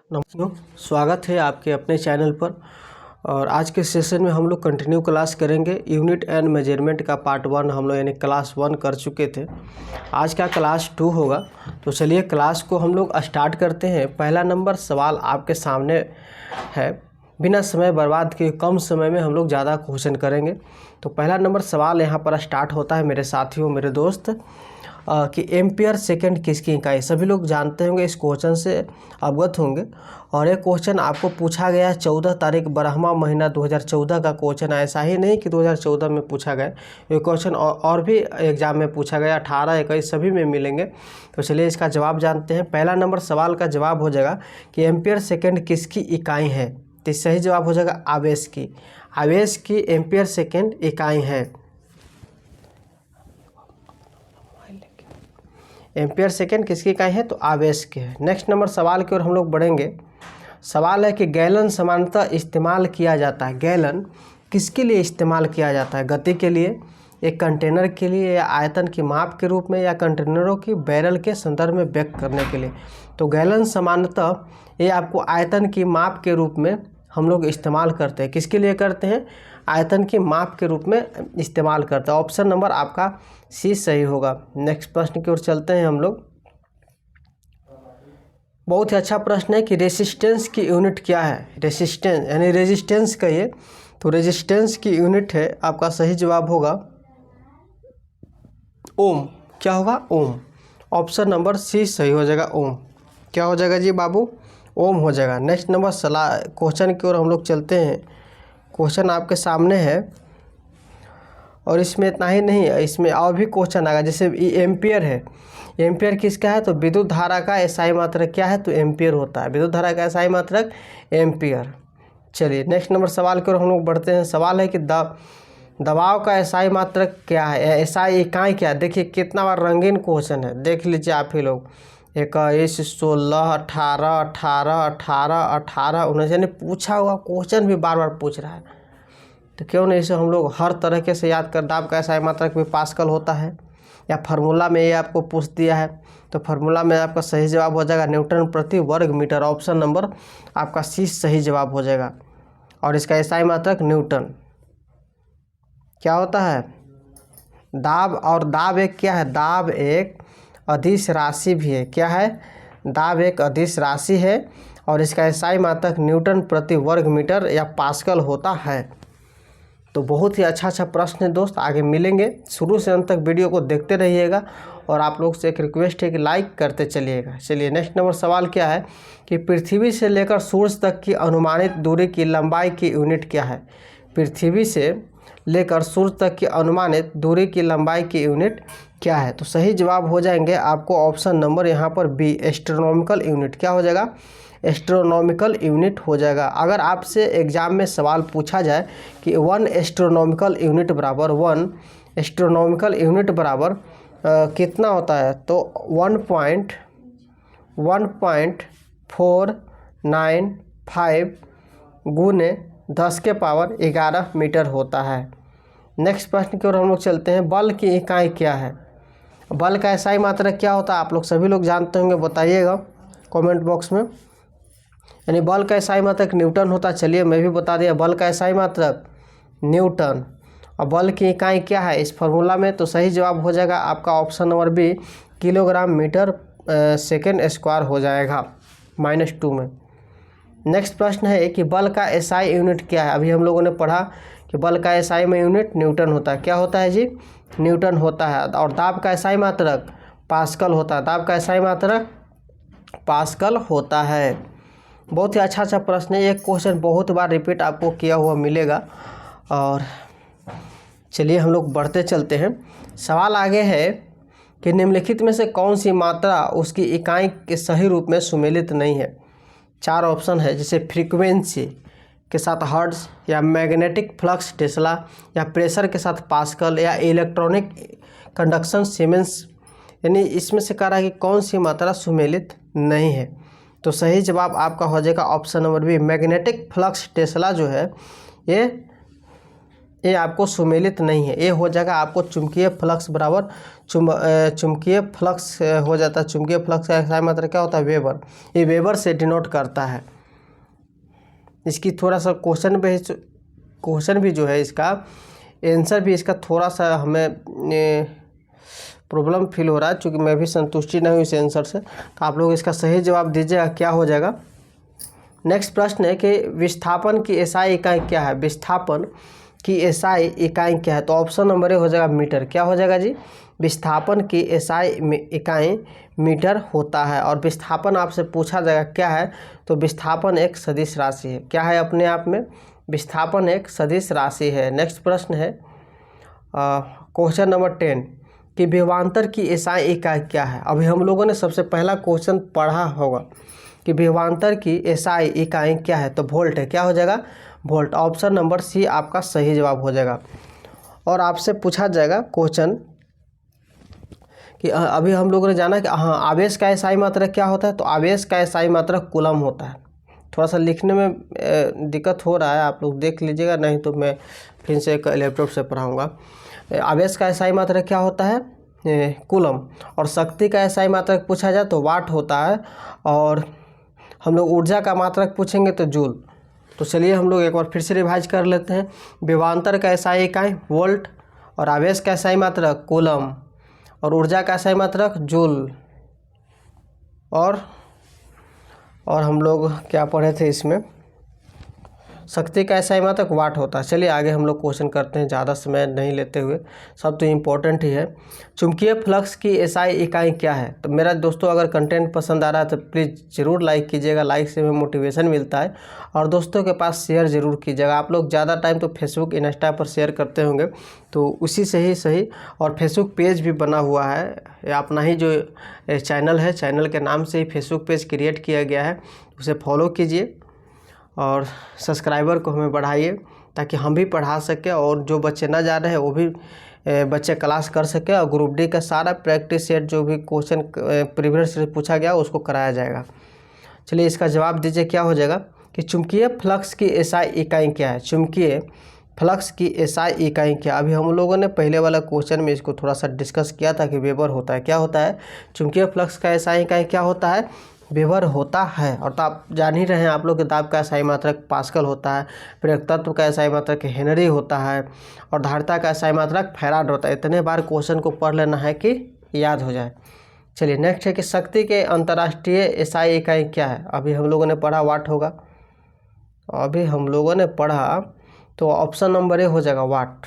नमस्कार, स्वागत है आपके अपने चैनल पर। और आज के सेशन में हम लोग कंटिन्यू क्लास करेंगे। यूनिट एंड मेजरमेंट का पार्ट 1 हम लोग यानी क्लास 1 कर चुके थे। आज का क्लास 2 होगा। तो चलिए क्लास को हम लोग स्टार्ट करते हैं। पहला नंबर सवाल आपके सामने है। बिना समय बर्बाद किए कम समय में हम लोग ज़्यादा क्वेश्चन करेंगे। तो पहला नंबर सवाल यहाँ पर स्टार्ट होता है मेरे साथियों, मेरे दोस्त, कि एम्पियर सेकंड किसकी इकाई। सभी लोग जानते होंगे, इस क्वेश्चन से अवगत होंगे। और ये क्वेश्चन आपको पूछा गया 14 तारीख 12वां महीना 2014 का क्वेश्चन। ऐसा ही नहीं कि 2014 में पूछा गया, ये क्वेश्चन और भी एग्जाम में पूछा गया, 18, 21 सभी में मिलेंगे। तो चलिए इसका जवाब जानते हैं। पहला नंबर सवाल का जवाब हो जाएगा कि एम्पियर सेकेंड किसकी इकाई है। तो सही जवाब हो जाएगा आवेश की। आवेश की एम्पियर सेकेंड इकाई है। एम्पियर सेकेंड किसकी इकाई है, तो आवेश की है। नेक्स्ट नंबर सवाल की ओर हम लोग बढ़ेंगे। सवाल है कि गैलन सामान्यतः इस्तेमाल किया जाता है। गैलन किसके लिए इस्तेमाल किया जाता है? गति के लिए, एक कंटेनर के लिए, या आयतन की माप के रूप में, या कंटेनरों की बैरल के संदर्भ में व्यक्त करने के लिए। तो गैलन सामान्यतः ये आपको आयतन की माप के रूप में हम लोग इस्तेमाल करते हैं। किसके लिए करते हैं? आयतन की माप के रूप में इस्तेमाल करते हैं। ऑप्शन नंबर आपका सी सही होगा। नेक्स्ट प्रश्न की ओर चलते हैं हम लोग। बहुत ही अच्छा प्रश्न है कि रेसिस्टेंस की यूनिट क्या है। रेसिस्टेंस यानी रेजिस्टेंस कहिए, तो रेजिस्टेंस की यूनिट है, आपका सही जवाब होगा ओम। क्या होगा? ओम। ऑप्शन नंबर सी सही हो जाएगा, ओम। क्या हो जाएगा जी बाबू? ओम हो जाएगा। नेक्स्ट नंबर क्वेश्चन की ओर हम लोग चलते हैं। क्वेश्चन आपके सामने है और इसमें इतना ही नहीं है, इसमें और भी क्वेश्चन आएगा। जैसे एम्पियर है, एम्पियर किसका है? तो विद्युत धारा का एसआई मात्रक क्या है? तो एम्पियर होता है। विद्युत धारा का एसआई मात्रक एम्पियर। चलिए नेक्स्ट नंबर सवाल की ओर हम लोग बढ़ते हैं। सवाल है कि दबाव का एसआई मात्रक क्या है, एसआई इकाई क्या है। देखिए कितना बार रंगीन क्वेश्चन है, देख लीजिए आप ही लोग। 21, 16, 18, 18, 18, 18, 19 यानी पूछा हुआ क्वेश्चन भी बार बार पूछ रहा है। तो क्यों नहीं इसे हम लोग हर तरीके से याद कर। दाब का एसआई मात्रक भी पास्कल होता है, या फार्मूला में ये आपको पूछ दिया है तो फार्मूला में आपका सही जवाब हो जाएगा न्यूटन प्रति वर्ग मीटर। ऑप्शन नंबर आपका सी सही जवाब हो जाएगा। और इसका एसआई मात्रक न्यूटन। क्या होता है? दाब। और दाब एक क्या है? दाब एक अदिश राशि भी है। क्या है? दाब एक अदिश राशि है और इसका एसआई मात्रक न्यूटन प्रति वर्ग मीटर या पास्कल होता है। तो बहुत ही अच्छा प्रश्न है दोस्त, आगे मिलेंगे। शुरू से अंत तक वीडियो को देखते रहिएगा और आप लोग से एक रिक्वेस्ट है कि लाइक करते चलिएगा। चलिए नेक्स्ट नंबर सवाल क्या है कि पृथ्वी से लेकर सूर्य तक की अनुमानित दूरी की लंबाई की यूनिट क्या है। पृथ्वी से लेकर सूर्य तक की अनुमानित दूरी की लंबाई की यूनिट क्या है? तो सही जवाब हो जाएंगे आपको ऑप्शन नंबर यहाँ पर बी, एस्ट्रोनॉमिकल यूनिट। क्या हो जाएगा? एस्ट्रोनॉमिकल यूनिट हो जाएगा। अगर आपसे एग्जाम में सवाल पूछा जाए कि 1 एस्ट्रोनॉमिकल यूनिट बराबर 1 एस्ट्रोनॉमिकल यूनिट बराबर कितना होता है, तो 1.495 गुने 10 के पावर 11 मीटर होता है। नेक्स्ट प्रश्न की ओर हम लोग चलते हैं। बल की इकाई क्या है? बल का एसआई मात्रक क्या होता है? आप लोग सभी लोग जानते होंगे, बताइएगा कमेंट बॉक्स में। यानी बल का एसआई मात्रक न्यूटन होता है। चलिए मैं भी बता दिया, बल का एसआई मात्रक न्यूटन। और बल की इकाई क्या है इस फार्मूला में? तो सही जवाब हो जाएगा आपका option number B, kilogram metre second square हो जाएगा, -2 में। नेक्स्ट प्रश्न है कि बल का एसआई यूनिट क्या है। अभी हम लोगों ने पढ़ा कि बल का एसआई में यूनिट न्यूटन होता है। क्या होता है जी? न्यूटन होता है। और दाब का एसआई मात्रक पास्कल होता है। दाब का एसआई मात्रक पास्कल होता है। बहुत ही अच्छा प्रश्न है। ये क्वेश्चन बहुत बार रिपीट आपको किया हुआ मिलेगा। और चलिए हम लोग बढ़ते चलते हैं। सवाल आगे है कि निम्नलिखित में से कौन सी मात्रा उसकी इकाई के सही रूप में सुमेलित नहीं है। 4 ऑप्शन है, जैसे फ्रीक्वेंसी के साथ हर्ट्ज, या मैग्नेटिक फ्लक्स टेस्ला, या प्रेशर के साथ पास्कल, या इलेक्ट्रॉनिक कंडक्शन सीमेंस। यानी इसमें से कह रहा है कि कौन सी मात्रा सुमेलित नहीं है। तो सही जवाब आपका हो जाएगा option number B, magnetic flux tesla जो है ये ये आपको सुमेलित नहीं है। ये हो जाएगा आपको चुंबकीय फ्लक्स बराबर चुंबकीय फ्लक्स हो जाता है। चुंबकीय फ्लक्स का SI मात्रा क्या होता है? वेबर। ये वेबर से डिनोट करता है। इसकी थोड़ा सा क्वेश्चन भी जो है इसका आंसर भी इसका थोड़ा सा हमें प्रॉब्लम फील हो रहा है, क्योंकि मैं भी संतुष्टि नहीं हूँ इस आंसर से। तो आप लोग इसका सही जवाब दीजिएगा, क्या हो जाएगा। नेक्स्ट प्रश्न है कि विस्थापन की SI इकाई क्या है? विस्थापन की SI इकाई क्या है? तो ऑप्शन नंबर ए हो जाएगा मीटर। क्या हो जाएगा जी? विस्थापन की SI इकाई मीटर होता है। और विस्थापन आपसे पूछा जाएगा क्या है? तो विस्थापन एक सदिश राशि है। क्या है अपने आप में? विस्थापन एक सदिश राशि है। नेक्स्ट प्रश्न है क्वेश्चन नंबर 10 कि विभवांतर की SI इकाई क्या है? अभी हम लोगों ने सबसे पहला क्वेश्चन पढ़ा होगा कि विभवांतर की SI इकाई क्या है? तो वोल्ट है। क्या हो जाएगा? वोल्ट। ऑप्शन नंबर सी आपका सही जवाब हो जाएगा। और आपसे पूछा जाएगा क्वेश्चन कि अभी हम लोगों ने जाना कि हाँ आवेश का SI मात्रा क्या होता है? तो आवेश का SI मात्रा कूलम होता है। थोड़ा सा लिखने में दिक्कत हो रहा है, आप लोग देख लीजिएगा, नहीं तो मैं फिर से एक लैपटॉप से पढ़ाऊँगा। आवेश का SI मात्रा क्या होता है? कूलम। और शक्ति का SI मात्रक पूछा जाए तो वाट होता है। और हम लोग ऊर्जा का मात्रक पूछेंगे तो जूल। तो चलिए हम लोग एक बार फिर से रिवाइज कर लेते हैं। विभवांतर का SI इकाई वोल्ट, और आवेश का SI मात्रक कूलम, और ऊर्जा का SI मात्रक जूल, और हम लोग क्या पढ़े थे इसमें? शक्ति का SI मात्रक वाट होता है। चलिए आगे हम लोग क्वेश्चन करते हैं, ज़्यादा समय नहीं लेते हुए, सब तो इम्पोर्टेंट ही है। चुंबकीय फ्लक्स की SI इकाई क्या है? तो मेरा दोस्तों अगर कंटेंट पसंद आ रहा है तो प्लीज़ ज़रूर लाइक कीजिएगा, लाइक से हमें मोटिवेशन मिलता है। और दोस्तों के पास शेयर ज़रूर कीजिएगा। आप लोग ज़्यादा टाइम तो फेसबुक इंस्टा पर शेयर करते होंगे, तो उसी से ही सही। और फेसबुक पेज भी बना हुआ है, अपना ही जो चैनल है, चैनल के नाम से ही फेसबुक पेज क्रिएट किया गया है, उसे फॉलो कीजिए और सब्सक्राइबर को हमें बढ़ाइए, ताकि हम भी पढ़ा सकें और जो बच्चे ना जा रहे हैं वो भी बच्चे क्लास कर सकें। और ग्रुप डी का सारा प्रैक्टिस सेट जो भी क्वेश्चन प्रीवियस से पूछा गया उसको कराया जाएगा। चलिए इसका जवाब दीजिए, क्या हो जाएगा कि चुंबकीय फ्लक्स की SI इकाई क्या है? चुंबकीय फ्लक्स की SI इकाई क्या? अभी हम लोगों ने पहले वाला क्वेश्चन में इसको थोड़ा सा डिस्कस किया था कि वेबर होता है। क्या होता है? चुंबकीय फ्लक्स का SI इकाई क्या होता है? वेबर होता है। और तो आप जान ही रहे हैं, आप लोग के दाब का SI मात्रक पास्कल होता है, प्रेरक तत्व का SI मात्रक हेनरी होता है, और धारिता का SI मात्रक फैराड होता है। इतने बार क्वेश्चन को पढ़ लेना है कि याद हो जाए। चलिए नेक्स्ट है कि शक्ति के अंतर्राष्ट्रीय SI इकाई क्या है? अभी हम लोगों ने पढ़ा वाट होगा, अभी हम लोगों ने पढ़ा, तो ऑप्शन नंबर ए हो जाएगा वाट।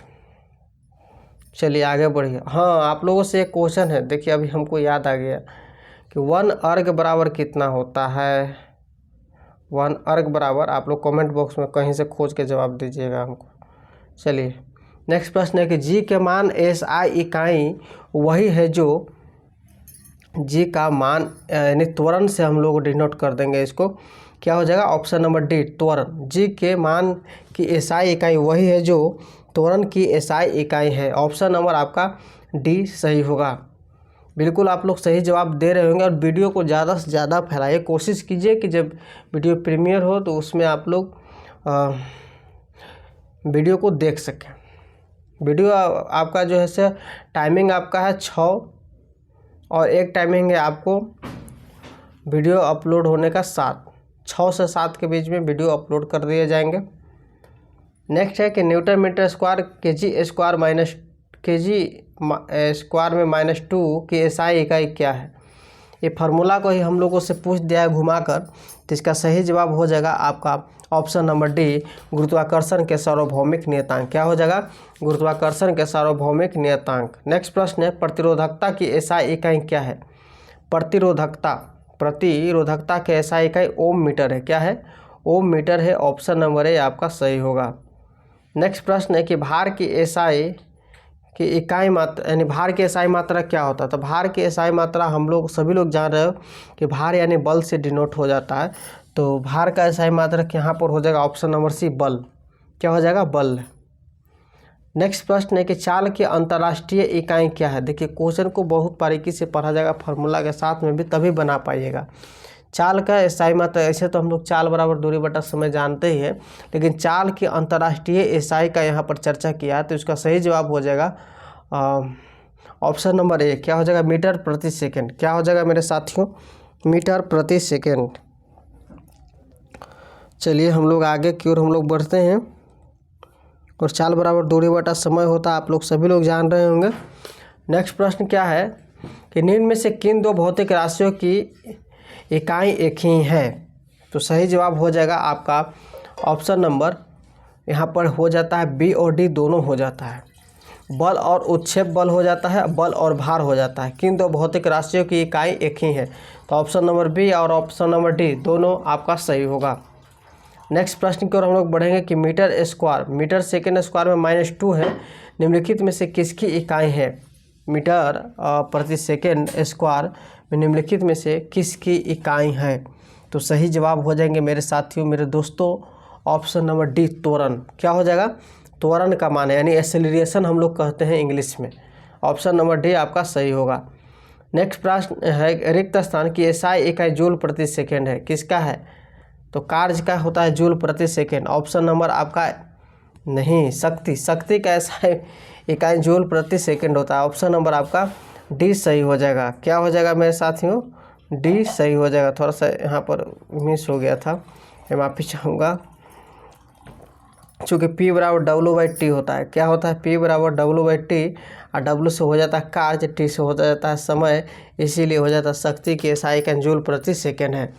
चलिए आगे बढ़िए। हाँ आप लोगों से एक क्वेश्चन है, देखिए अभी हमको याद आ गया कि 1 अर्ग बराबर कितना होता है? 1 अर्ग बराबर, आप लोग कमेंट बॉक्स में कहीं से खोज के जवाब दीजिएगा हमको। चलिए नेक्स्ट प्रश्न है कि जी के मान SI इकाई वही है जो, जी का मान यानी त्वरण से हम लोग डिनोट कर देंगे इसको। क्या हो जाएगा? ऑप्शन नंबर डी त्वरण। जी के मान की SI इकाई वही है जो त्वरण की SI इकाई है। ऑप्शन नंबर आपका डी सही होगा। बिल्कुल आप लोग सही जवाब दे रहे होंगे। और वीडियो को ज़्यादा से ज़्यादा फैलाइए, कोशिश कीजिए कि जब वीडियो प्रीमियर हो तो उसमें आप लोग वीडियो को देख सकें। वीडियो आपका जो है से टाइमिंग आपका है 6, और एक टाइमिंग है आपको वीडियो अपलोड होने का 7, 6 से 7 के बीच में वीडियो अपलोड कर दिए जाएंगे। नेक्स्ट है कि newton metre square kg square minus kg square में -2 की SI इकाई क्या है? ये फार्मूला को ही हम लोगों से पूछ दिया है घुमाकर, तो इसका सही जवाब हो जाएगा आपका ऑप्शन नंबर डी गुरुत्वाकर्षण के सार्वभौमिक नियतांक। क्या हो जाएगा? गुरुत्वाकर्षण के सार्वभौमिक नियतांक। नेक्स्ट प्रश्न है प्रतिरोधकता की SI इकाई क्या है? प्रतिरोधकता के SI इकाई ओम मीटर है। क्या है? ओम मीटर है। ऑप्शन नंबर ए आपका सही होगा। नेक्स्ट प्रश्न है कि भार की SI की इकाई मात्रा यानी भार की SI मात्रा क्या होता है? तो भार की SI मात्रा हम लोग सभी लोग जान रहे हो कि भार यानी बल से डिनोट हो जाता है। तो भार का SI मात्रक यहाँ पर हो जाएगा ऑप्शन नंबर सी बल। क्या हो जाएगा? बल। नेक्स्ट प्रश्न है कि चाल की अंतर्राष्ट्रीय इकाई क्या है? देखिए क्वेश्चन को बहुत बारीकी से पढ़ा जाएगा, फार्मूला के साथ में भी, तभी बना पाइएगा। चाल का एसआई मात्रा, ऐसे तो हम लोग चाल बराबर दूरी बटा समय जानते ही है, लेकिन चाल की अंतर्राष्ट्रीय एसआई का यहाँ पर चर्चा किया है। तो इसका सही जवाब हो जाएगा ऑप्शन नंबर ए। क्या हो जाएगा? मीटर प्रति सेकेंड। क्या हो जाएगा मेरे साथियों? मीटर प्रति सेकेंड। चलिए हम लोग आगे की ओर हम लोग बढ़ते हैं। और चाल बराबर दूरी बटा समय होता है, आप लोग सभी लोग जान रहे होंगे। नेक्स्ट प्रश्न क्या है कि निम्न में से किन दो भौतिक राशियों की इकाई एक ही है? तो सही जवाब हो जाएगा आपका ऑप्शन नंबर, यहाँ पर हो जाता है बी और डी दोनों हो जाता है। बल और उत्क्षेप बल हो जाता है, बल और भार हो जाता है। किन दो भौतिक राशियों की इकाई एक ही है? तो ऑप्शन नंबर बी और ऑप्शन नंबर डी दोनों आपका सही होगा। नेक्स्ट प्रश्न की ओर हम लोग बढ़ेंगे कि metre square, metre second square में -2 है, निम्नलिखित में से किसकी इकाई है? मीटर प्रति सेकेंड स्क्वायर में निम्नलिखित में से किसकी इकाई है? तो सही जवाब हो जाएंगे मेरे साथियों, मेरे दोस्तों, ऑप्शन नंबर डी त्वरण। क्या हो जाएगा? त्वरण का मान है, यानी एक्सेलरेशन हम लोग कहते हैं इंग्लिश में। ऑप्शन नंबर डी आपका सही होगा। नेक्स्ट प्रश्न है रिक्त स्थान की एसआई इकाई जूल प्रति सेकेंड है, किसका है? तो कार्य का होता है जूल प्रति सेकेंड। ऑप्शन नंबर आपका नहीं, शक्ति का एसआई इकाई जूल प्रति सेकेंड होता है। ऑप्शन नंबर आपका डी सही हो जाएगा। क्या हो जाएगा मेरे साथियों? डी सही हो जाएगा। थोड़ा सा यहाँ पर मिस हो गया था, मैं माफ़ी चाहूँगा। चूँकि P बराबर W/T होता है। क्या होता है? P बराबर W/T, और W से हो जाता है कार्य, T से हो जाता है समय, इसीलिए हो जाता है शक्ति की एसआई इकाई जूल प्रति सेकेंड है।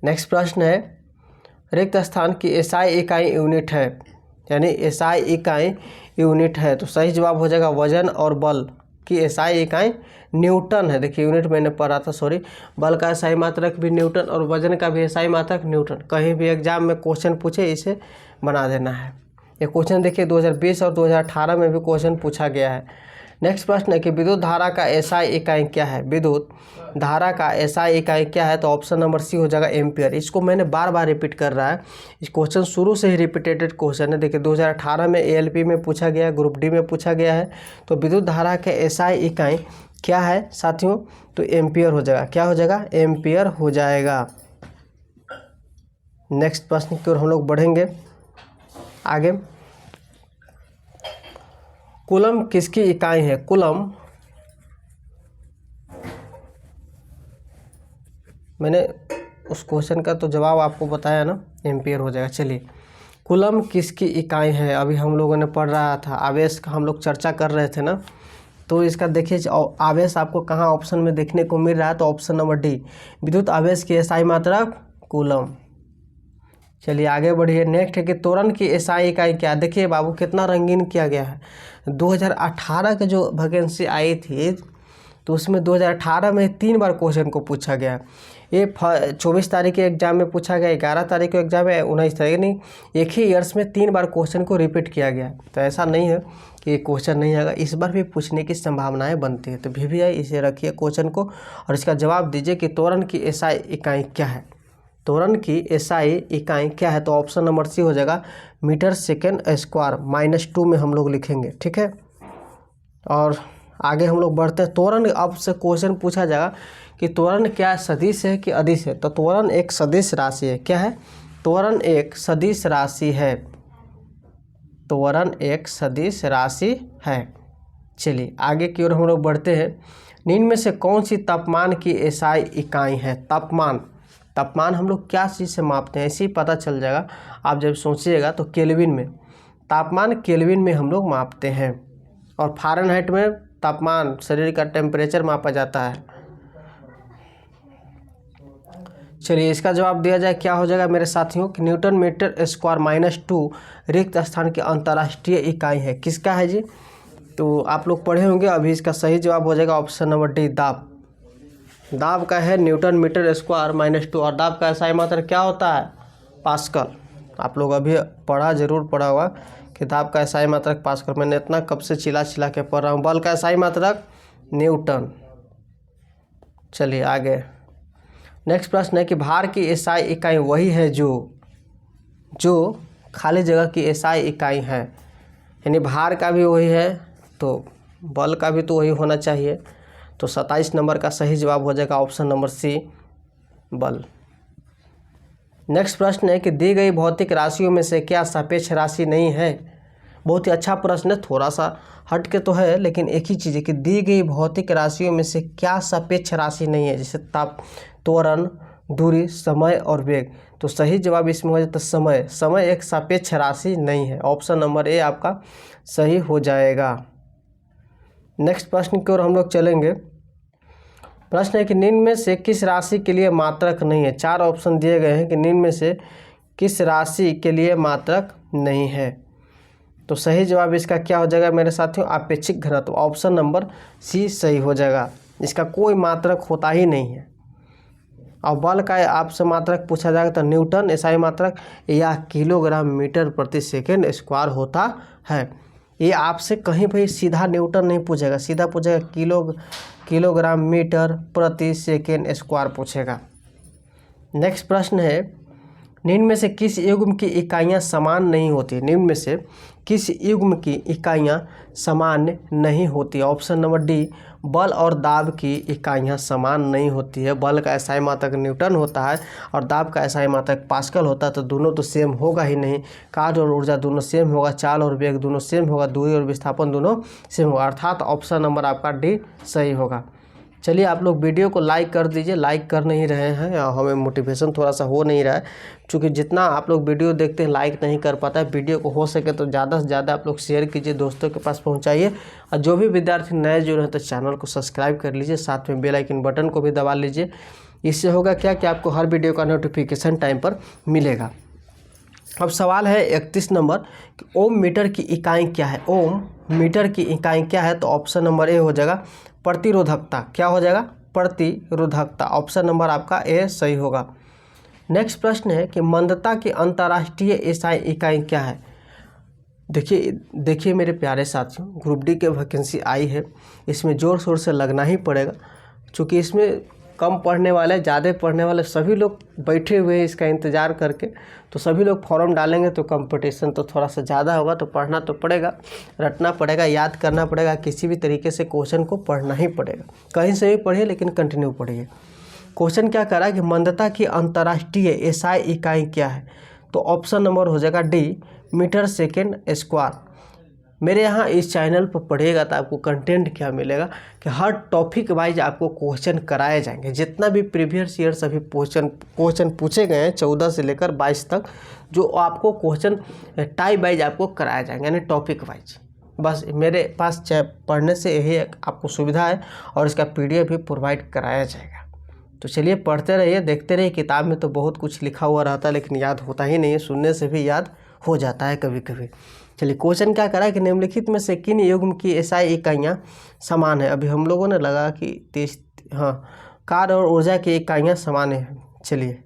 नेक्स्ट प्रश्न है रिक्त स्थान की एसआई इकाई यूनिट है, यानी एसआई इकाई यूनिट है। तो सही जवाब हो जाएगा वजन और बल की एसआई इकाई न्यूटन है। देखिए यूनिट मैंने पढ़ा था, सॉरी। बल का एसआई मात्रक भी न्यूटन और वजन का भी एसआई मात्रक न्यूटन। कहीं भी एग्जाम में क्वेश्चन पूछे इसे बना देना है। ये क्वेश्चन देखिए 2020 और 2018 में भी क्वेश्चन पूछा गया है। नेक्स्ट प्रश्न है कि विद्युत धारा का एसआई इकाई क्या है? विद्युत धारा का एसआई इकाई क्या है? तो ऑप्शन नंबर सी हो जाएगा एम्पियर। इसको मैंने बार बार रिपीट कर रहा है, इस क्वेश्चन शुरू से ही रिपीटेटेड क्वेश्चन है। देखिए 2018 में एएलपी में पूछा गया है, ग्रुप डी में पूछा गया है। तो विद्युत धारा के एसआई इकाई क्या है साथियों? तो एम्पियर हो जाएगा। क्या हो जाएगा? एम्पियर हो जाएगा। नेक्स्ट प्रश्न की ओर हम लोग बढ़ेंगे आगे। कूलम किसकी इकाई है? कूलम, मैंने उस क्वेश्चन का तो जवाब आपको बताया ना, एम्पियर हो जाएगा। चलिए कूलम किसकी इकाई है? अभी हम लोगों ने पढ़ रहा था, आवेश का हम लोग चर्चा कर रहे थे ना। तो इसका देखिए आवेश आपको कहाँ ऑप्शन में देखने को मिल रहा है? तो ऑप्शन नंबर डी, विद्युत आवेश की एसआई मात्रा कूलम। चलिए आगे बढ़िए। नेक्स्ट है कि त्वरण की एसआई इकाई क्या? देखिए बाबू कितना रंगीन किया गया है। 2018 के जो वैकेंसी आई थी तो उसमें 2018 में 3 बार क्वेश्चन को पूछा गया। ये 24 तारीख के एग्जाम में पूछा गया, 11 तारीख के एग्जाम में, 19 तारीख, नहीं, एक ही ईयर्स में 3 बार क्वेश्चन को रिपीट किया गया। तो ऐसा नहीं है कि क्वेश्चन नहीं आएगा, इस बार भी पूछने की संभावनाएं बनती है। तो VVI इसे रखिए क्वेश्चन को और इसका जवाब दीजिए कि त्वरण की एसआई इकाई क्या है? त्वरण की एसआई इकाई क्या है? तो ऑप्शन नंबर सी हो जाएगा मीटर सेकेंड स्क्वायर, -2 में हम लोग लिखेंगे, ठीक है। और आगे हम लोग बढ़ते हैं। त्वरण, अब से क्वेश्चन पूछा जाएगा कि त्वरण क्या सदिश है कि अदिश है? तो त्वरण एक सदिश राशि है। क्या है? त्वरण एक सदिश राशि है। त्वरण एक सदिश राशि है। चलिए आगे की ओर हम लोग बढ़ते हैं। निम्न में से कौन सी तापमान की एसआई इकाई है? तापमान हम लोग क्या चीज़ से मापते हैं? ऐसे ही पता चल जाएगा, आप जब सोचिएगा तो केल्विन में, तापमान केल्विन में हम लोग मापते हैं। और फ़ारेनहाइट में तापमान, शरीर का टेम्परेचर मापा जाता है। चलिए इसका जवाब दिया जाए, क्या हो जाएगा मेरे साथियों कि न्यूटन मीटर स्क्वायर -2 रिक्त स्थान की अंतर्राष्ट्रीय इकाई है। किसका है जी? तो आप लोग पढ़े होंगे, अभी इसका सही जवाब हो जाएगा ऑप्शन नंबर डी, दाब। दाब का है न्यूटन मीटर स्क्वायर -2, और दाब का एसआई मात्रा क्या होता है? पास्कल। आप लोग अभी जरूर पढ़ा होगा कि दाब का एसआई मात्रक पास्कल। मैंने इतना कब से चिल्ला के पढ़ रहा हूँ। बल का एसआई मात्रक न्यूटन। चलिए आगे। नेक्स्ट प्रश्न है कि भार की एसआई इकाई वही है जो खाली जगह की एसआई इकाई है, यानी भार का भी वही है तो बल का भी तो वही होना चाहिए। तो 27 नंबर का सही जवाब हो जाएगा ऑप्शन नंबर सी, बल। नेक्स्ट प्रश्न है कि दी गई भौतिक राशियों में से क्या सापेक्ष राशि नहीं है। बहुत ही अच्छा प्रश्न है, थोड़ा सा हट के तो है लेकिन एक ही चीज़ है कि दी गई भौतिक राशियों में से क्या सापेक्ष राशि नहीं है। जैसे ताप, त्वरण, दूरी, समय और वेग। तो सही जवाब इसमें हो जाता है समय। समय एक सापेक्ष राशि नहीं है। ऑप्शन नंबर ए आपका सही हो जाएगा। नेक्स्ट प्रश्न की ओर हम लोग चलेंगे। प्रश्न है कि निम्न में से किस राशि के लिए मात्रक नहीं है। 4 ऑप्शन दिए गए हैं कि निम्न में से किस राशि के लिए मात्रक नहीं है। तो सही जवाब इसका क्या हो जाएगा मेरे साथियों, आपेक्षिक घनत्व। ऑप्शन नंबर सी सही हो जाएगा। इसका कोई मात्रक होता ही नहीं है। और बल का आपसे मात्रक पूछा जाएगा तो न्यूटन एसआई मात्रक या किलोग्राम मीटर प्रति सेकेंड स्क्वायर होता है। ये आपसे कहीं भी सीधा न्यूटन नहीं पूछेगा, सीधा पूछेगा किलोग्राम मीटर प्रति सेकेंड स्क्वायर पूछेगा। नेक्स्ट प्रश्न है निम्न में से किस युग्म की इकाइयाँ समान नहीं होती। निम्न में से किस युग्म की इकाइयाँ समान नहीं होती। ऑप्शन नंबर डी, बल और दाब की इकाइयाँ समान नहीं होती है। बल का एसआई मात्रक न्यूटन होता है और दाब का एसआई मात्रक पास्कल होता है, तो दोनों तो सेम होगा ही नहीं। कार्य और ऊर्जा दोनों सेम होगा, चाल और वेग दोनों सेम होगा, दूरी और विस्थापन दोनों सेम होगा, अर्थात ऑप्शन नंबर आपका डी सही होगा। चलिए आप लोग वीडियो को लाइक कर दीजिए, लाइक कर नहीं रहे हैं, हमें मोटिवेशन थोड़ा सा हो नहीं रहा है, क्योंकि जितना आप लोग वीडियो देखते हैं लाइक नहीं कर पाता है। वीडियो को हो सके तो ज़्यादा से ज़्यादा आप लोग शेयर कीजिए, दोस्तों के पास पहुंचाइए। और जो भी विद्यार्थी नए जुड़े हैं तो चैनल को सब्सक्राइब कर लीजिए, साथ में बेल आइकन बटन को भी दबा लीजिए। इससे होगा क्या कि आपको हर वीडियो का नोटिफिकेशन टाइम पर मिलेगा। अब सवाल है 31 नंबर कि ओम मीटर की इकाई क्या है। ओम मीटर की इकाई क्या है। तो ऑप्शन नंबर ए हो जाएगा प्रतिरोधकता। क्या हो जाएगा, प्रतिरोधकता। ऑप्शन नंबर आपका ए सही होगा। नेक्स्ट प्रश्न है कि मंदता की अंतर्राष्ट्रीय एसआई इकाई क्या है। देखिए मेरे प्यारे साथियों, ग्रुप डी के वैकेंसी आई है, इसमें ज़ोर शोर से लगना ही पड़ेगा, क्योंकि इसमें कम पढ़ने वाले ज़्यादा पढ़ने वाले सभी लोग बैठे हुए हैं इसका इंतज़ार करके। तो सभी लोग फॉर्म डालेंगे तो कंपटीशन तो थोड़ा सा ज़्यादा होगा, तो पढ़ना तो पड़ेगा, रटना पड़ेगा, याद करना पड़ेगा, किसी भी तरीके से क्वेश्चन को पढ़ना ही पड़ेगा। कहीं से भी पढ़िए लेकिन कंटिन्यू पढ़िए। क्वेश्चन क्या करा कि मंदता की अंतर्राष्ट्रीय एसआई इकाई क्या है। तो ऑप्शन नंबर हो जाएगा डी, मीटर सेकेंड स्क्वायर। मेरे यहाँ इस चैनल पर पढ़िएगा तो आपको कंटेंट क्या मिलेगा कि हर टॉपिक वाइज आपको क्वेश्चन कराए जाएंगे। जितना भी प्रीवियस ईयर सभी क्वेश्चन पूछे गए हैं 14 से लेकर 22 तक, जो आपको क्वेश्चन टाइप वाइज आपको कराए जाएंगे, यानी टॉपिक वाइज। बस मेरे पास पढ़ने से यही आपको सुविधा है और इसका PDF भी प्रोवाइड कराया जाएगा। तो चलिए पढ़ते रहिए, देखते रहिए। किताब में तो बहुत कुछ लिखा हुआ रहता है लेकिन याद होता ही नहीं है, सुनने से भी याद हो जाता है कभी कभी। चलिए क्वेश्चन क्या करा कि निम्नलिखित में से किन युग्म की एसआई इकाइयाँ समान है। अभी हम लोगों ने लगा कि कार्य और ऊर्जा की इकाइयाँ समान है। चलिए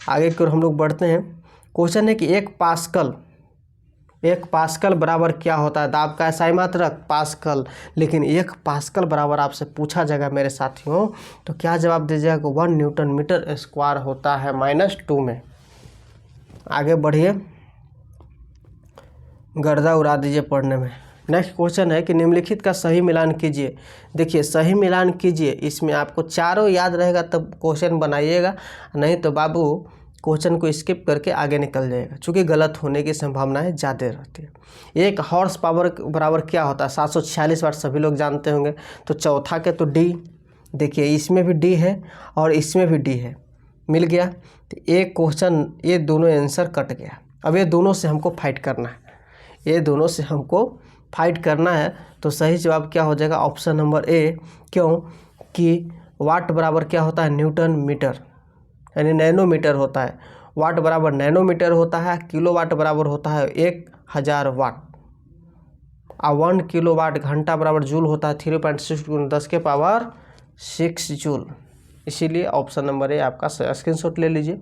आगे की ओर हम लोग बढ़ते हैं। क्वेश्चन है कि एक पास्कल बराबर क्या होता है। दाब का एसआई मात्रक पास्कल, लेकिन 1 पास्कल बराबर आपसे पूछा जाएगा मेरे साथियों, तो क्या जवाब दीजिएगा, 1 न्यूटन मीटर स्क्वायर होता है -2 में। आगे बढ़िए, गर्दा उड़ा दीजिए पढ़ने में। नेक्स्ट क्वेश्चन है कि निम्नलिखित का सही मिलान कीजिए। देखिए सही मिलान कीजिए, इसमें आपको चारों याद रहेगा तब क्वेश्चन बनाइएगा, नहीं तो बाबू क्वेश्चन को स्किप करके आगे निकल जाएगा, क्योंकि गलत होने की संभावनाएं ज़्यादा रहती है। एक हॉर्स पावर बराबर क्या होता है, 746 वाट, सभी लोग जानते होंगे। तो चौथा के तो डी, देखिए इसमें भी डी है और इसमें भी डी है, मिल गया। तो एक क्वेश्चन, ये दोनों आंसर कट गया। अब ये दोनों से हमको फाइट करना है, ये दोनों से हमको फाइट करना है। तो सही जवाब क्या हो जाएगा, ऑप्शन नंबर ए। क्यों कि वाट बराबर क्या होता है, न्यूटन मीटर, यानी नैनोमीटर होता है। वाट बराबर नैनोमीटर होता है। किलोवाट बराबर होता है 1000 वाट। और 1 किलोवाट घंटा बराबर जूल होता है 3.6 × 10⁻6 जूल। इसीलिए ऑप्शन नंबर ए आपका स्क्रीनशॉट ले लीजिए।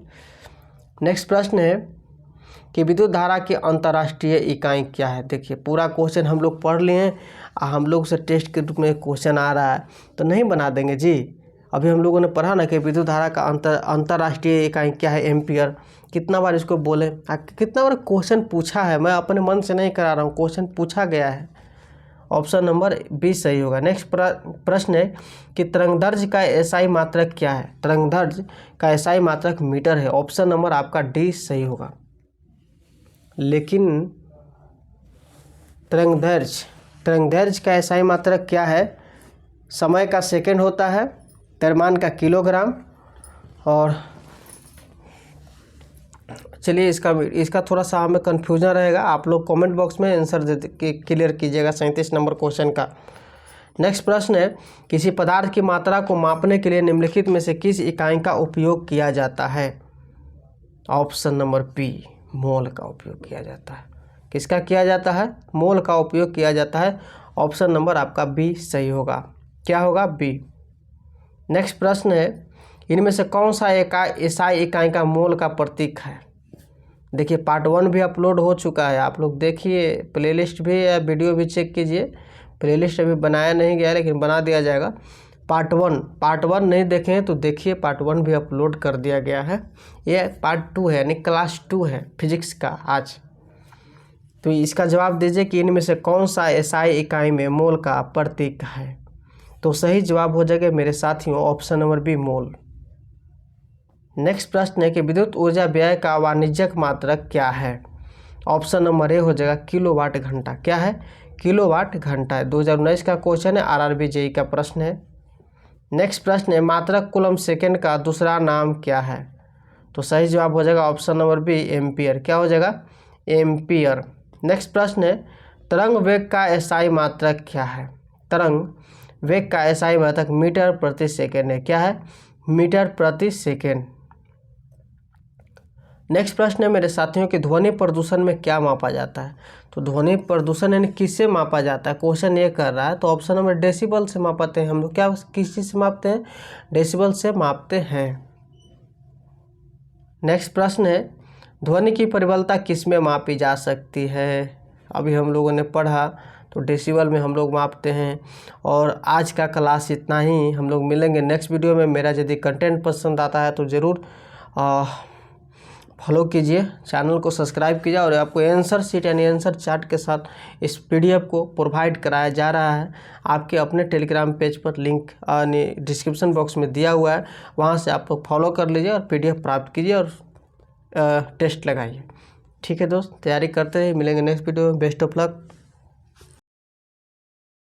नेक्स्ट प्रश्न है कि विद्युत धारा की अंतर्राष्ट्रीय इकाई क्या है। देखिए पूरा क्वेश्चन हम लोग पढ़ लिए हैं, हम लोग से टेस्ट के रूप में क्वेश्चन आ रहा है तो नहीं बना देंगे जी। अभी हम लोगों ने पढ़ा ना कि विद्युत धारा का अंतर्राष्ट्रीय इकाई क्या है, एम्पियर। कितना बार इसको बोले, कितना बार क्वेश्चन पूछा है, मैं अपने मन से नहीं करा रहा हूँ, क्वेश्चन पूछा गया है ऑप्शन नंबर बी सही होगा। नेक्स्ट प्रश्न है कि तरंगदैर्घ्य का एसआई मात्रक क्या है। तरंगदैर्घ्य का एसआई मात्रक मीटर है। ऑप्शन नंबर आपका डी सही होगा। लेकिन तरंगदैर्घ्य का एसआई मात्रक क्या है? समय का सेकंड होता है, द्रव्यमान का किलोग्राम। और चलिए इसका थोड़ा सा हमें कन्फ्यूजन रहेगा, आप लोग कमेंट बॉक्स में आंसर क्लियर कीजिएगा 37 नंबर क्वेश्चन का। नेक्स्ट प्रश्न है किसी पदार्थ की मात्रा को मापने के लिए निम्नलिखित में से किस इकाई का उपयोग किया जाता है? ऑप्शन नंबर बी मोल का उपयोग किया जाता है। किसका किया जाता है? मोल का उपयोग किया जाता है। ऑप्शन नंबर आपका बी सही होगा। क्या होगा? बी। नेक्स्ट प्रश्न है इनमें से कौन सा एसआई इकाई का मोल का प्रतीक है? देखिए पार्ट 1 भी अपलोड हो चुका है, आप लोग देखिए, प्लेलिस्ट भी या वीडियो भी चेक कीजिए। प्लेलिस्ट अभी बनाया नहीं गया लेकिन बना दिया जाएगा। पार्ट वन नहीं देखे हैं तो देखिए, पार्ट 1 भी अपलोड कर दिया गया है। ये पार्ट 2 है यानी क्लास 2 है फिजिक्स का आज। तो इसका जवाब दीजिए कि इनमें से कौन सा एसआई इकाई में मोल का प्रतीक है। तो सही जवाब हो जाएगा मेरे साथियों ऑप्शन नंबर बी मोल। नेक्स्ट प्रश्न है कि विद्युत ऊर्जा व्यय का वाणिज्यिक मात्रक क्या है? ऑप्शन नंबर ए हो जाएगा किलोवाट घंटा। क्या है? किलोवाट घंटा है। 2019 का क्वेश्चन है, आरआरबी जेई का प्रश्न है। नेक्स्ट प्रश्न है मात्रक कूलम सेकेंड का दूसरा नाम क्या है? तो सही जवाब हो जाएगा ऑप्शन नंबर बी एम्पियर। क्या हो जाएगा? एम्पियर। नेक्स्ट प्रश्न है तरंग वेग का एसआई मात्रक क्या है? तरंग वेग का एसआई मात्रक मीटर प्रति सेकेंड है। क्या है? मीटर प्रति सेकेंड। नेक्स्ट प्रश्न है मेरे साथियों कि ध्वनि प्रदूषण में क्या मापा जाता है? तो ध्वनि प्रदूषण यानी किससे मापा जाता है, क्वेश्चन ये कर रहा है। तो ऑप्शन नंबर डेसिबल से मापते हैं हम लोग। क्या किस चीज़ से मापते हैं? डेसिबल से मापते हैं। नेक्स्ट प्रश्न है ध्वनि की प्रबलता किस में मापी जा सकती है? अभी हम लोगों ने पढ़ा तो डेसिबल में हम लोग मापते हैं। और आज का क्लास इतना ही, हम लोग मिलेंगे नेक्स्ट वीडियो में। मेरा यदि कंटेंट पसंद आता है तो ज़रूर फॉलो कीजिए, चैनल को सब्सक्राइब कीजिए। और आपको आंसर शीट यानी आंसर चार्ट के साथ इस पीडीएफ को प्रोवाइड कराया जा रहा है। आपके अपने टेलीग्राम पेज पर लिंक डिस्क्रिप्शन बॉक्स में दिया हुआ है, वहां से आप लोग फॉलो कर लीजिए और पीडीएफ प्राप्त कीजिए और टेस्ट लगाइए। ठीक है दोस्त, तैयारी करते रहिए। मिलेंगे नेक्स्ट वीडियो में। Best of luck.